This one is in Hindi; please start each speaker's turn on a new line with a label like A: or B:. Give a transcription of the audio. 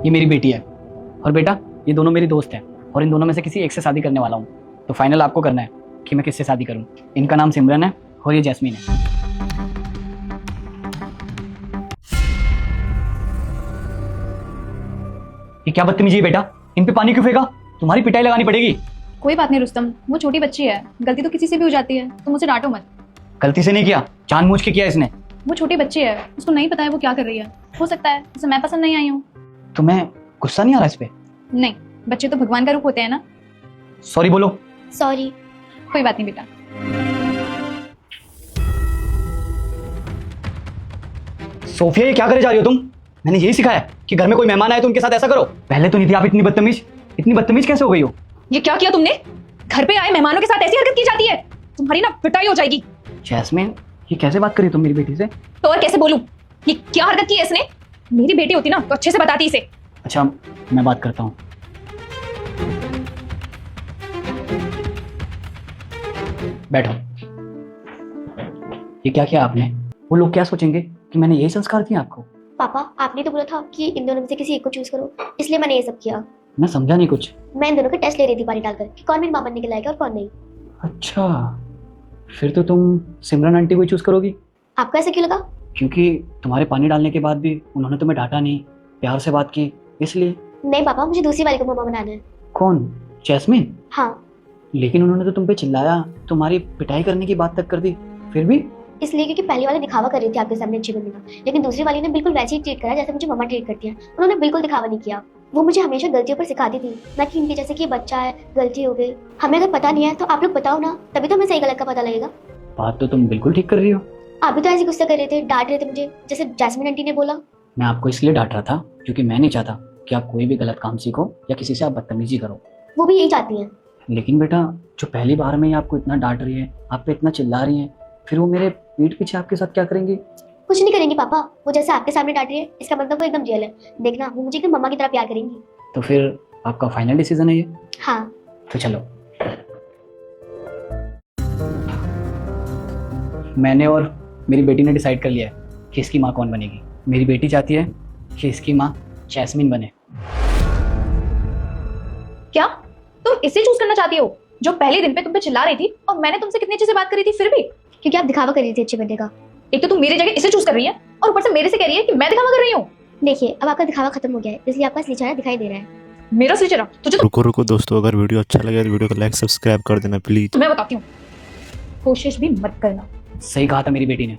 A: ये मेरी बेटी है और बेटा ये दोनों मेरी दोस्त हैं और इन दोनों में से किसी एक से शादी करने वाला हूँ। तो फाइनल आपको करना है कि मैं किससे शादी करूँ। इनका नाम सिमरन है और ये जैस्मीन है। ये क्या बदतमीजी है बेटा, इन पे पानी क्यों फेंका? तुम्हारी पिटाई लगानी पड़ेगी।
B: कोई बात नहीं रुस्तम, वो छोटी बच्ची है, गलती तो किसी से भी हो जाती है, तुम उसे डांटो मत।
A: गलती से नहीं किया, जानबूझ के किया इसने।
B: वो छोटी बच्ची है, उसको नहीं पता है वो क्या कर रही है। हो सकता है उसे मैं पसंद नहीं आई हूँ।
A: तुम्हें गुस्सा नहीं आ रहा इस पे?
B: नहीं, बच्चे तो भगवान का रूप होते हैं ना।
A: सॉरी बोलो।
B: सॉरी। कोई बात नहीं बेटा।
A: सोफिया ये क्या करे जा रही हो तुम? मैंने यही सिखाया कि घर में कोई मेहमान आए तो उनके साथ ऐसा करो। पहले तो नहीं थी आप इतनी बदतमीज कैसे हो गई हो?
B: ये क्या किया तुमने? घर पे आए मेहमानों के साथ ऐसी हरकत की जाती है? तुम्हारी ना पिटाई हो जाएगी।
A: जैस्मीन ये कैसे बात करी तुम मेरी बेटी से?
B: तो और कैसे बोलूं? ये क्या हरकत की है इसने? मेरी बेटी होती ना तो अच्छे से बताती इसे।
A: अच्छा मैं बात करता हूँ। बैठो। ये क्या किया आपने? वो लोग क्या सोचेंगे कि मैंने यही संस्कार दिए आपको?
C: पापा आपने तो बोला था कि इन दोनों में से किसी एक को चूज करो, इसलिए मैंने ये सब किया।
A: मैं समझा नहीं कुछ।
C: मैं इन दोनों का टेस्ट ले रही थी पानी डालकर कि कौन मेरी मां बनने के लायक है और कौन नहीं।
A: अच्छा फिर तो तुम सिमरन आंटी को चूज करोगी?
C: आपको ऐसा क्यों लगा?
A: क्योंकि तुम्हारे पानी डालने के बाद भी उन्होंने तुम्हें डांटा नहीं, प्यार से बात की, इसलिए।
C: नहीं पापा, मुझे दूसरी वाली को मामा बनाना है।
A: कौन? जैस्मीन?
C: हाँ,
A: लेकिन उन्होंने तो तुम पे चिल्लाया, तुम्हारी पिटाई करने की बात तक कर दी, फिर भी?
C: इसलिए क्योंकि पहली वाली दिखावा कर रही थी आपके सामने अच्छी बनने का, लेकिन दूसरी वाली ने बिल्कुल वैसे ही ट्रीट करा जैसे मुझे मम्मा ट्रीट करती है। उन्होंने बिल्कुल दिखावा नहीं किया। वो मुझे हमेशा गलतियों पर सिखाती थी, ना कि इनकी जैसे कि बच्चा है गलती हो गई। हमें अगर पता नहीं है तो आप लोग बताओ ना, तभी तो हमें सही गलत का पता लगेगा।
A: बात तो तुम बिल्कुल ठीक कर रही हो।
C: आप भी तो ऐसे गुस्सा कर रहे थे, डांट रहे थे मुझे, जैसे जैस्मिन आंटी ने बोला।
A: मैं आपको इसलिए डांट रहा था क्योंकि मैं नहीं चाहता कि आप कोई भी गलत काम सीखो या किसी से आप बदतमीजी करो।
C: वो भी यही चाहती है।
A: लेकिन बेटा जो पहली बार में ही आपको इतना डांट रही है, आप पे इतना चिल्ला रही है, फिर वो मेरे पीठ पीछे आपके साथ क्या करेंगी?
C: कुछ नहीं करेंगी पापा, वो जैसे आपके सामने डांट रही है इसका मतलब वो एकदम रियल है। देखना वो मुझे एकदम मम्मा की तरह प्यार करेंगी।
A: तो फिर आपका फाइनल डिसीजन है ये?
C: हाँ।
A: तो चलो। मैंने और मेरी बेटी ने डिसाइड कर लिया है कि इसकी माँ कौन बनेगी। मेरी बेटी चाहती है कि इसकी माँ जैस्मीन बने।
B: क्या तुम इसे चूज करना चाहती हो जो पहले दिन पे तुम पे चिल्ला रही थी और मैंने तुमसे कितनी अच्छे से बात करी थी फिर भी?
C: क्योंकि आप दिखावा कर रही थी अच्छे बनने का।
B: एक तो तुम मेरी जगह इसे चूज कर रही है और ऊपर से मेरे से कह रही है कि मैं दिखावा कर रही हूँ।
C: देखिए अब आपका दिखावा खत्म हो गया है, इसलिए आपका असली चेहरा दिखाई दे रहा है।
B: मेरा असली चेहरा तुझे तो
D: रुको दोस्तों, अगर वीडियो अच्छा लगे तो वीडियो को लाइक सब्सक्राइब कर देना प्लीज।
B: मैं बताती हूँ, कोशिश भी मत करना।
A: सही कहा था मेरी बेटी ने।